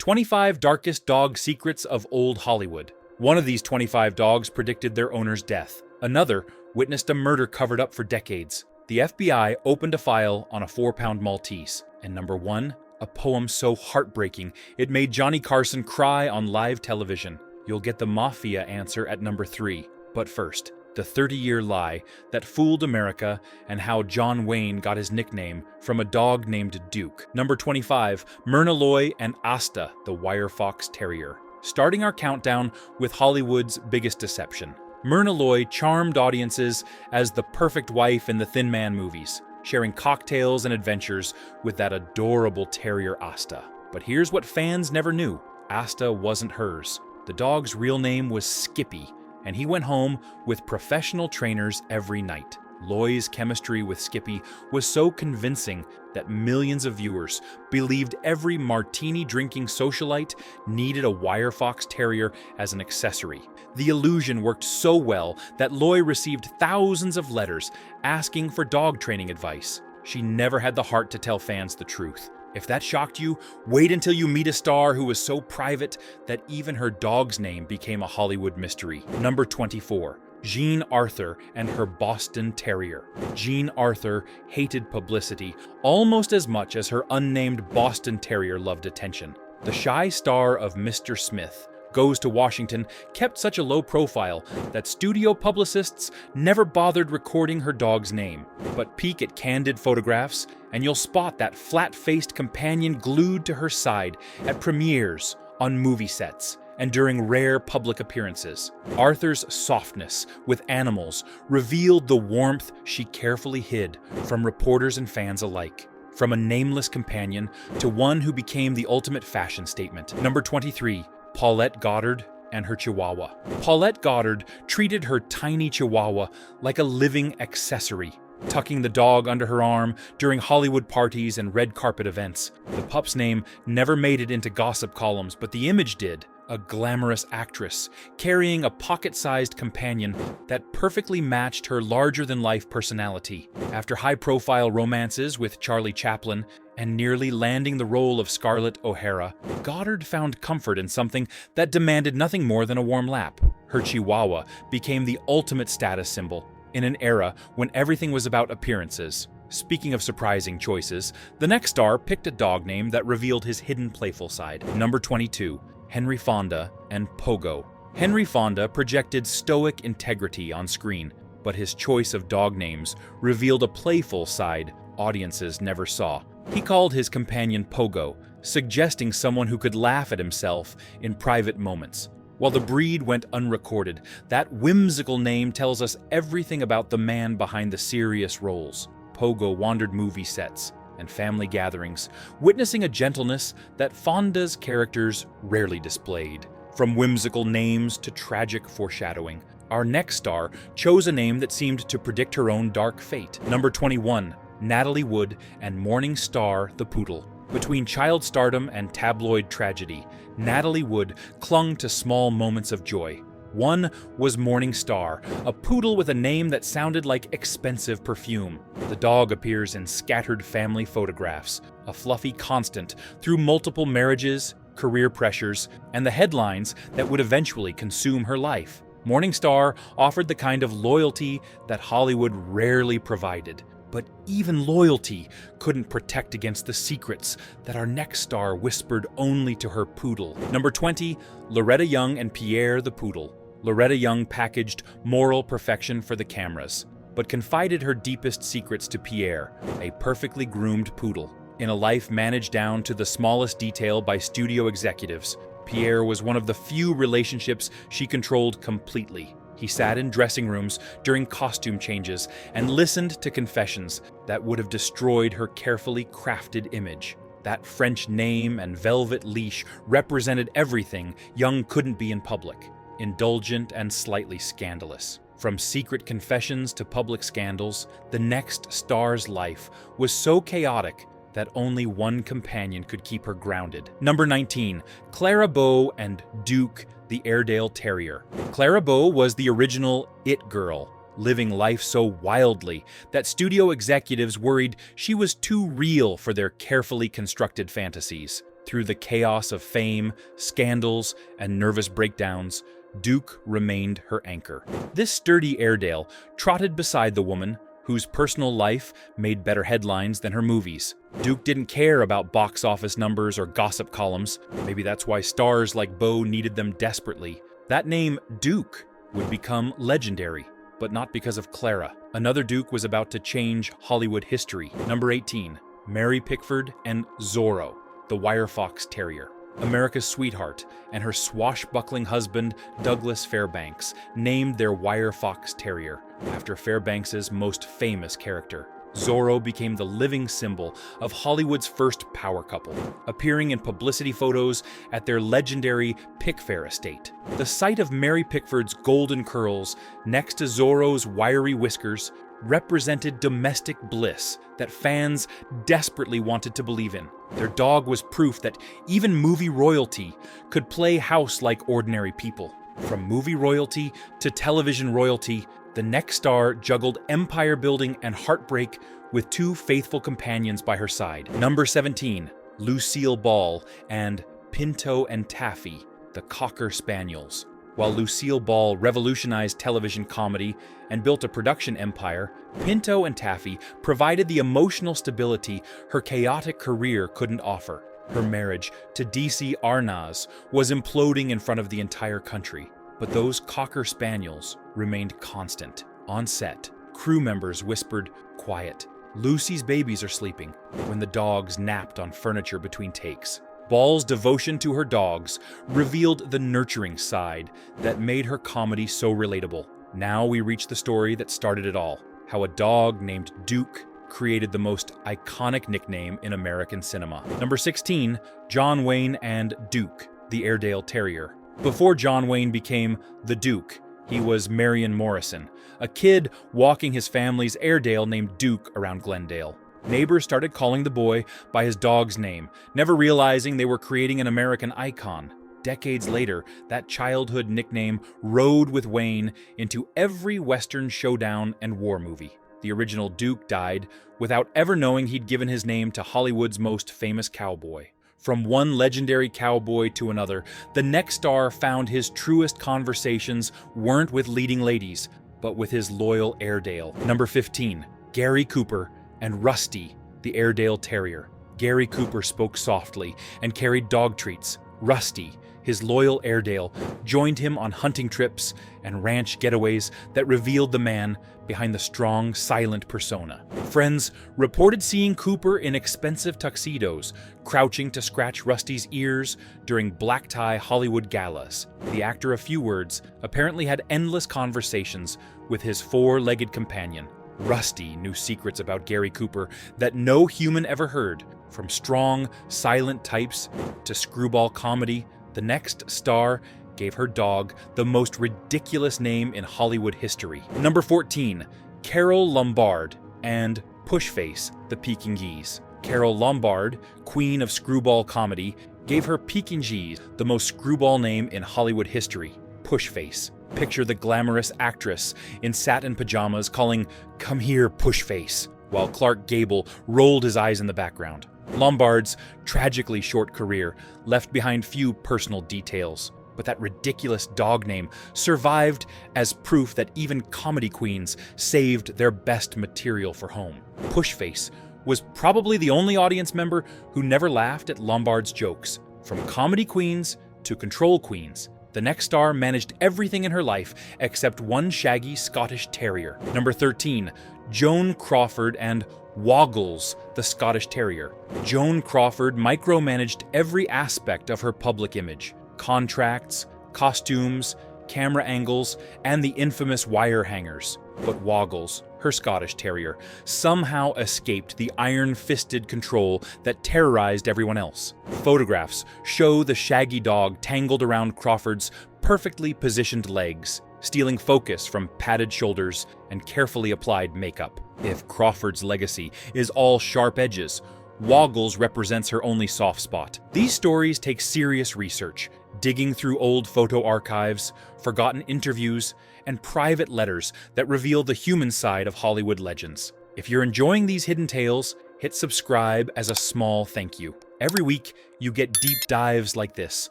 25 Darkest Dog Secrets of Old Hollywood. One of these 25 dogs predicted their owner's death. Another witnessed a murder covered up for decades. The FBI opened a file on a 4-pound Maltese. And number 1, a poem so heartbreaking it made Johnny Carson cry on live television. You'll get the mafia answer at number 3. But first, the 30-year lie that fooled America and how John Wayne got his nickname from a dog named Duke. Number 25, Myrna and Asta, the wire fox terrier. Starting our countdown with Hollywood's biggest deception. Myrna charmed audiences as the perfect wife in the Thin Man movies, sharing cocktails and adventures with that adorable terrier Asta. But here's what fans never knew. Asta wasn't hers. The dog's real name was Skippy, and he went home with professional trainers every night. Loy's chemistry with Skippy was so convincing that millions of viewers believed every martini-drinking socialite needed a wire fox terrier as an accessory. The illusion worked so well that Loy received thousands of letters asking for dog training advice. She never had the heart to tell fans the truth. If that shocked you, wait until you meet a star who was so private that even her dog's name became a Hollywood mystery. Number 24. Jean Arthur and her Boston Terrier. Jean Arthur hated publicity almost as much as her unnamed Boston Terrier loved attention. The shy star of Mr. Smith Goes to Washington kept such a low profile that studio publicists never bothered recording her dog's name. But peek at candid photographs, and you'll spot that flat-faced companion glued to her side at premieres, on movie sets, and during rare public appearances. Arthur's softness with animals revealed the warmth she carefully hid from reporters and fans alike. From a nameless companion to one who became the ultimate fashion statement. Number 23. Paulette Goddard and her Chihuahua. Paulette Goddard treated her tiny Chihuahua like a living accessory, tucking the dog under her arm during Hollywood parties and red carpet events. The pup's name never made it into gossip columns, but the image did. A glamorous actress carrying a pocket-sized companion that perfectly matched her larger-than-life personality. After high-profile romances with Charlie Chaplin and nearly landing the role of Scarlett O'Hara, Goddard found comfort in something that demanded nothing more than a warm lap. Her Chihuahua became the ultimate status symbol in an era when everything was about appearances. Speaking of surprising choices, the next star picked a dog name that revealed his hidden playful side. Number 22. Henry Fonda and Pogo. Henry Fonda projected stoic integrity on screen, but his choice of dog names revealed a playful side audiences never saw. He called his companion Pogo, suggesting someone who could laugh at himself in private moments. While the breed went unrecorded, that whimsical name tells us everything about the man behind the serious roles. Pogo wandered movie sets and family gatherings, witnessing a gentleness that Fonda's characters rarely displayed. From whimsical names to tragic foreshadowing, our next star chose a name that seemed to predict her own dark fate. Number 21, Natalie Wood and Morning Star the Poodle. Between child stardom and tabloid tragedy, Natalie Wood clung to small moments of joy. One was Morning Star, a poodle with a name that sounded like expensive perfume. The dog appears in scattered family photographs, a fluffy constant through multiple marriages, career pressures, and the headlines that would eventually consume her life. Morning Star offered the kind of loyalty that Hollywood rarely provided. But even loyalty couldn't protect against the secrets that our next star whispered only to her poodle. Number 20, Loretta Young and Pierre the Poodle. Loretta Young packaged moral perfection for the cameras, but confided her deepest secrets to Pierre, a perfectly groomed poodle. In a life managed down to the smallest detail by studio executives, Pierre was one of the few relationships she controlled completely. He sat in dressing rooms during costume changes and listened to confessions that would have destroyed her carefully crafted image. That French name and velvet leash represented everything Young couldn't be in public. Indulgent and slightly scandalous. From secret confessions to public scandals, the next star's life was so chaotic that only one companion could keep her grounded. Number 19, Clara and Duke the Airedale Terrier. Clara was the original it girl, living life so wildly that studio executives worried she was too real for their carefully constructed fantasies. Through the chaos of fame, scandals, and nervous breakdowns, Duke remained her anchor. This sturdy Airedale trotted beside the woman whose personal life made better headlines than her movies. Duke didn't care about box office numbers or gossip columns. Maybe that's why stars like Bo needed them desperately. That name, Duke, would become legendary, but not because of Clara. Another Duke was about to change Hollywood history. Number 18, Mary Pickford and Zorro, the wire fox terrier. America's sweetheart and her swashbuckling husband, Douglas Fairbanks, named their wire fox terrier after Fairbanks's most famous character. Zorro became the living symbol of Hollywood's first power couple, appearing in publicity photos at their legendary Pickford estate. The sight of Mary Pickford's golden curls next to Zorro's wiry whiskers represented domestic bliss that fans desperately wanted to believe in. Their dog was proof that even movie royalty could play house like ordinary people. From movie royalty to television royalty, the next star juggled empire building and heartbreak with two faithful companions by her side. Number 17, Lucille Ball and Pinto and Taffy, the Cocker Spaniels. While Lucille Ball revolutionized television comedy and built a production empire, Pinto and Taffy provided the emotional stability her chaotic career couldn't offer. Her marriage to DC Arnaz was imploding in front of the entire country, but those Cocker Spaniels remained constant. On set, crew members whispered, "Quiet. Lucy's babies are sleeping," when the dogs napped on furniture between takes. Ball's devotion to her dogs revealed the nurturing side that made her comedy so relatable. Now we reach the story that started it all, how a dog named Duke created the most iconic nickname in American cinema. Number 16, John Wayne and Duke, the Airedale Terrier. Before John Wayne became the Duke, he was Marion Morrison, a kid walking his family's Airedale named Duke around Glendale. Neighbors started calling the boy by his dog's name, never realizing they were creating an American icon. Decades later, that childhood nickname rode with Wayne into every Western showdown and war movie. The original Duke died without ever knowing he'd given his name to Hollywood's most famous cowboy. From one legendary cowboy to another, the next star found his truest conversations weren't with leading ladies, but with his loyal Airedale. Number 15, Gary Cooper and Rusty, the Airedale Terrier. Gary Cooper spoke softly and carried dog treats. Rusty, his loyal Airedale, joined him on hunting trips and ranch getaways that revealed the man behind the strong, silent persona. Friends reported seeing Cooper in expensive tuxedos, crouching to scratch Rusty's ears during black-tie Hollywood galas. The actor of few words apparently had endless conversations with his four-legged companion. Rusty knew secrets about Gary Cooper that no human ever heard. From strong, silent types to screwball comedy, the next star gave her dog the most ridiculous name in Hollywood history. Number 14, Carole Lombard and Pushface, the Pekingese. Carole Lombard, queen of screwball comedy, gave her Pekingese the most screwball name in Hollywood history, Pushface. Picture the glamorous actress in satin pajamas calling, "Come here, Pushface," while Clark Gable rolled his eyes in the background. Lombard's tragically short career left behind few personal details, but that ridiculous dog name survived as proof that even comedy queens saved their best material for home. Pushface was probably the only audience member who never laughed at Lombard's jokes. From comedy queens to control queens, the next star managed everything in her life except one shaggy Scottish Terrier. Number 13, Joan Crawford and Woggles, the Scottish Terrier. Joan Crawford micromanaged every aspect of her public image: contracts, costumes, camera angles, and the infamous wire hangers. But Woggles, her Scottish Terrier, somehow escaped the iron-fisted control that terrorized everyone else. Photographs show the shaggy dog tangled around Crawford's perfectly positioned legs, stealing focus from padded shoulders and carefully applied makeup. If Crawford's legacy is all sharp edges, Woggles represents her only soft spot. These stories take serious research, digging through old photo archives, forgotten interviews, and private letters that reveal the human side of Hollywood legends. If you're enjoying these hidden tales, hit subscribe as a small thank you. Every week, you get deep dives like this,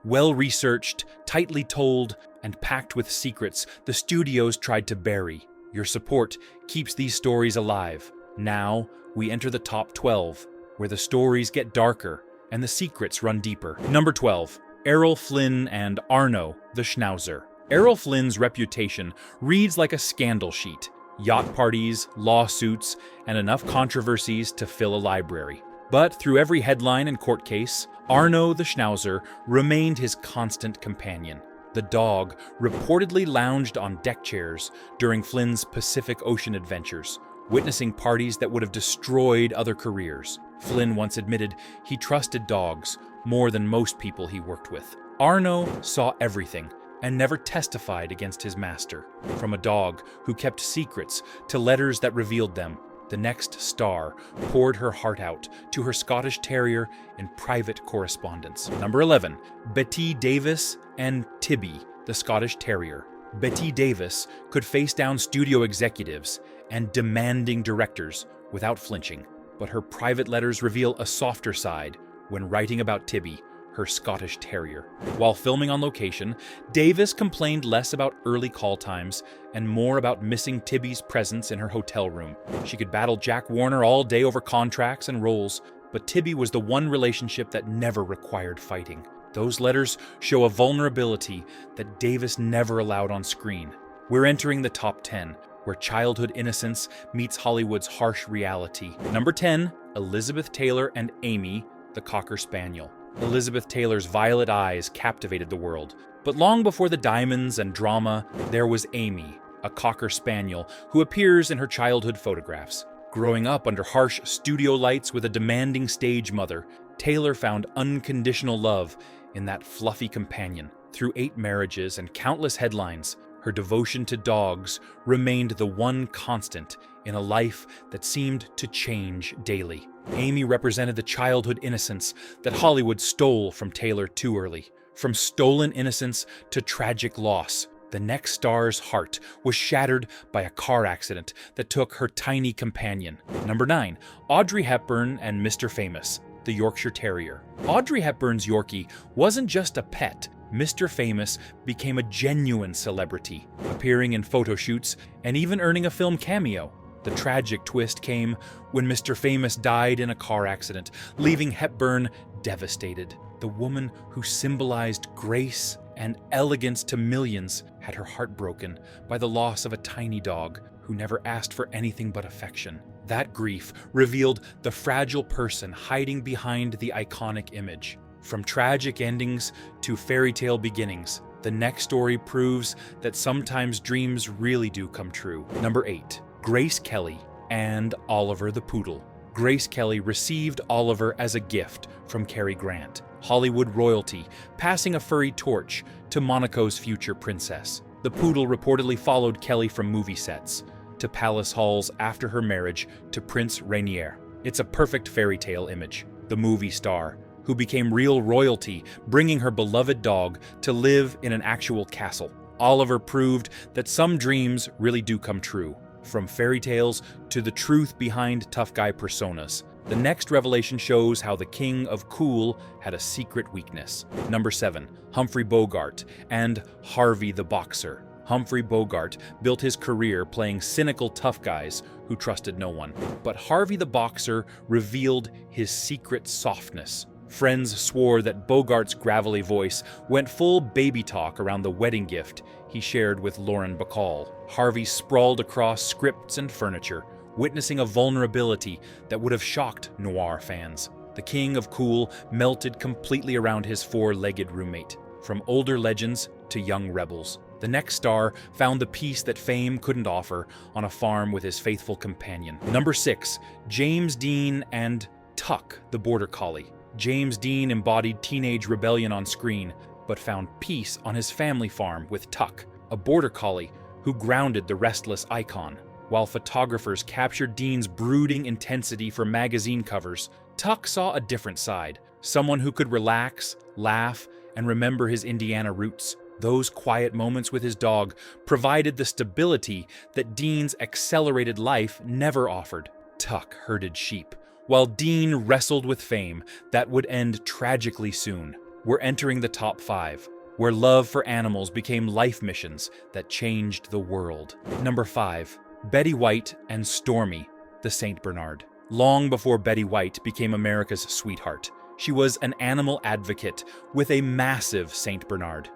well-researched, tightly told, and packed with secrets the studios tried to bury. Your support keeps these stories alive. Now, we enter the top 12, where the stories get darker and the secrets run deeper. Number 12. Errol Flynn and Arno the Schnauzer. Errol Flynn's reputation reads like a scandal sheet. Yacht parties, lawsuits, and enough controversies to fill a library. But through every headline and court case, Arno the Schnauzer remained his constant companion. The dog reportedly lounged on deck chairs during Flynn's Pacific Ocean adventures, witnessing parties that would have destroyed other careers. Flynn once admitted he trusted dogs more than most people he worked with. Arno saw everything and never testified against his master. From a dog who kept secrets to letters that revealed them, the next star poured her heart out to her Scottish Terrier in private correspondence. Number 11. Betty Davis and Tibby, the Scottish Terrier. Betty Davis could face down studio executives and demanding directors without flinching, but her private letters reveal a softer side when writing about Tibby, her Scottish Terrier. While filming on location, Davis complained less about early call times and more about missing Tibby's presence in her hotel room. She could battle Jack Warner all day over contracts and roles, but Tibby was the one relationship that never required fighting. Those letters show a vulnerability that Davis never allowed on screen. We're entering the top 10, where childhood innocence meets Hollywood's harsh reality. Number 10, Elizabeth Taylor and Amy, the Cocker Spaniel. Elizabeth Taylor's violet eyes captivated the world. But long before the diamonds and drama, there was Amy, a Cocker Spaniel who appears in her childhood photographs. Growing up under harsh studio lights with a demanding stage mother, Taylor found unconditional love in that fluffy companion. Through 8 marriages and countless headlines, her devotion to dogs remained the one constant in a life that seemed to change daily. Amy represented the childhood innocence that Hollywood stole from Taylor too early. From stolen innocence to tragic loss, the next star's heart was shattered by a car accident that took her tiny companion. Number 9, Audrey Hepburn and Mr. Famous, the Yorkshire Terrier. Audrey Hepburn's Yorkie wasn't just a pet. Mr. Famous became a genuine celebrity, appearing in photo shoots and even earning a film cameo. The tragic twist came when Mr. Famous died in a car accident, leaving Hepburn devastated. The woman who symbolized grace and elegance to millions had her heart broken by the loss of a tiny dog who never asked for anything but affection. That grief revealed the fragile person hiding behind the iconic image. From tragic endings to fairy tale beginnings, the next story proves that sometimes dreams really do come true. Number 8. Grace Kelly and Oliver the Poodle. Grace Kelly received Oliver as a gift from Cary Grant, Hollywood royalty, passing a furry torch to Monaco's future princess. The Poodle reportedly followed Kelly from movie sets to palace halls after her marriage to Prince Rainier. It's a perfect fairy tale image. The movie star, who became real royalty, bringing her beloved dog to live in an actual castle. Oliver proved that some dreams really do come true. From fairy tales to the truth behind tough guy personas, the next revelation shows how the king of cool had a secret weakness. Number 7, Humphrey Bogart and Harvey the Boxer. Humphrey Bogart built his career playing cynical tough guys who trusted no one. But Harvey the Boxer revealed his secret softness. Friends swore that Bogart's gravelly voice went full baby talk around the wedding gift he shared with Lauren Bacall. Harvey sprawled across scripts and furniture, witnessing a vulnerability that would have shocked noir fans. The king of cool melted completely around his 4-legged roommate, from older legends to young rebels. The next star found the peace that fame couldn't offer on a farm with his faithful companion. Number 6, James Dean and Tuck, the Border Collie. James Dean embodied teenage rebellion on screen, but found peace on his family farm with Tuck, a Border Collie who grounded the restless icon. While photographers captured Dean's brooding intensity for magazine covers, Tuck saw a different side, someone who could relax, laugh, and remember his Indiana roots. Those quiet moments with his dog provided the stability that Dean's accelerated life never offered. Tuck herded sheep, while Dean wrestled with fame that would end tragically soon. We're entering the top 5, where love for animals became life missions that changed the world. Number 5. Betty White and Stormy, the Saint Bernard. Long before Betty White became America's sweetheart, she was an animal advocate with a massive Saint Bernard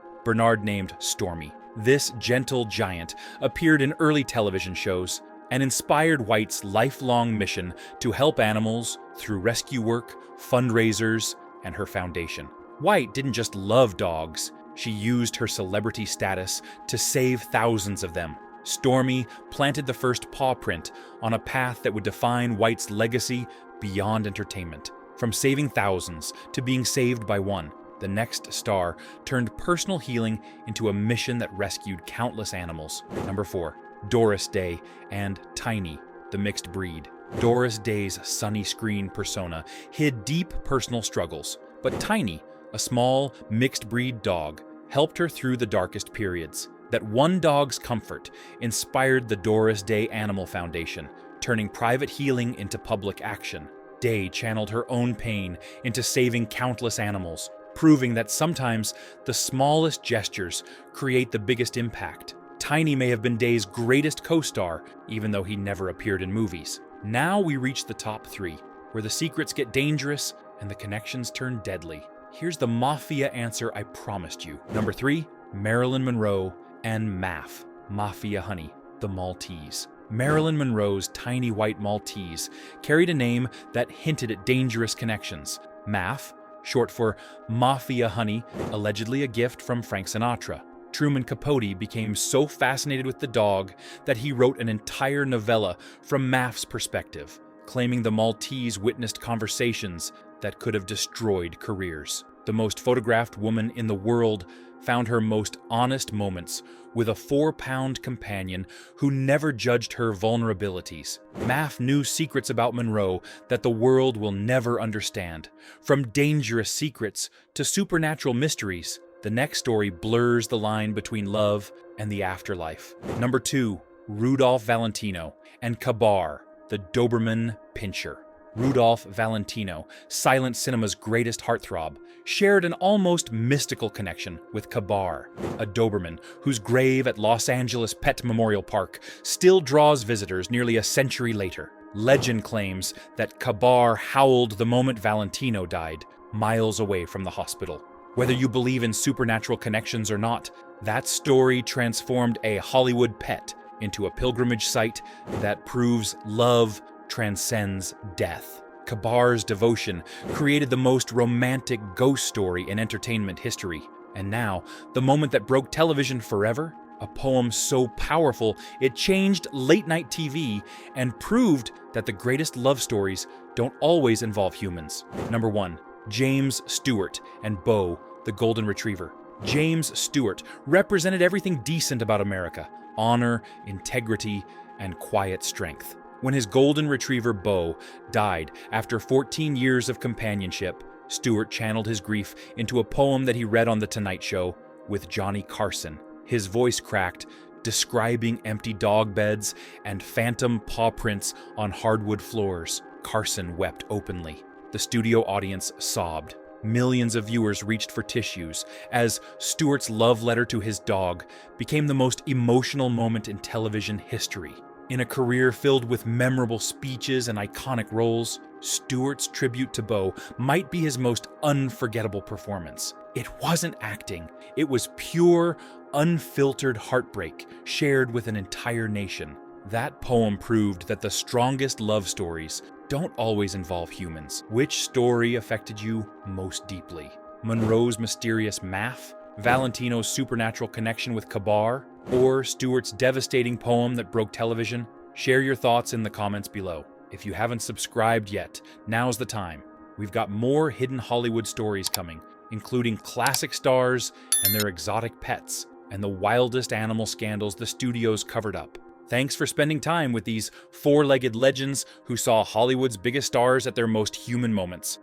named Stormy. This gentle giant appeared in early television shows and inspired White's lifelong mission to help animals through rescue work, fundraisers, and her foundation. White didn't just love dogs, she used her celebrity status to save thousands of them. Stormy planted the first paw print on a path that would define White's legacy beyond entertainment. From saving thousands to being saved by one, the next star turned personal healing into a mission that rescued countless animals. Number 4. Doris Day and Tiny, the mixed breed. Doris Day's sunny screen persona hid deep personal struggles, but Tiny, a small, mixed-breed dog, helped her through the darkest periods. That one dog's comfort inspired the Doris Day Animal Foundation, turning private healing into public action. Day channeled her own pain into saving countless animals, proving that sometimes the smallest gestures create the biggest impact. Tiny may have been Day's greatest co-star, even though he never appeared in movies. Now we reach the top 3, where the secrets get dangerous and the connections turn deadly. Here's the mafia answer I promised you. Number 3, Marilyn Monroe and Maff, Mafia Honey, the Maltese. Marilyn Monroe's tiny white Maltese carried a name that hinted at dangerous connections. Maff, short for Mafia Honey, allegedly a gift from Frank Sinatra. Truman Capote became so fascinated with the dog that he wrote an entire novella from Maff's perspective, claiming the Maltese witnessed conversations that could have destroyed careers. The most photographed woman in the world found her most honest moments with a 4-pound companion who never judged her vulnerabilities. Maff knew secrets about Monroe that the world will never understand. From dangerous secrets to supernatural mysteries, the next story blurs the line between love and the afterlife. Number 2, Rudolph Valentino and Kabar, the Doberman Pinscher. Rudolph Valentino, silent cinema's greatest heartthrob, shared an almost mystical connection with Kabar, a Doberman whose grave at Los Angeles Pet Memorial Park still draws visitors nearly a century later. Legend claims that Kabar howled the moment Valentino died, miles away from the hospital. Whether you believe in supernatural connections or not, that story transformed a Hollywood pet into a pilgrimage site that proves love transcends death. Kabar's devotion created the most romantic ghost story in entertainment history. And now, the moment that broke television forever, a poem so powerful it changed late-night TV and proved that the greatest love stories don't always involve humans. Number 1, James Stewart and Bo, the Golden Retriever. James Stewart represented everything decent about America: honor, integrity, and quiet strength. When his Golden Retriever Bo died after 14 years of companionship, Stewart channeled his grief into a poem that he read on The Tonight Show with Johnny Carson. His voice cracked, describing empty dog beds and phantom paw prints on hardwood floors. Carson wept openly. The studio audience sobbed. Millions of viewers reached for tissues as Stewart's love letter to his dog became the most emotional moment in television history. In a career filled with memorable speeches and iconic roles, Stewart's tribute to Bo might be his most unforgettable performance. It wasn't acting, it was pure, unfiltered heartbreak shared with an entire nation. That poem proved that the strongest love stories don't always involve humans. Which story affected you most deeply? Monroe's mysterious Maff? Valentino's supernatural connection with Kabar? Or Stewart's devastating poem that broke television? Share your thoughts in the comments below. If you haven't subscribed yet, now's the time. We've got more hidden Hollywood stories coming, including classic stars and their exotic pets, and the wildest animal scandals the studios covered up. Thanks for spending time with these four-legged legends who saw Hollywood's biggest stars at their most human moments.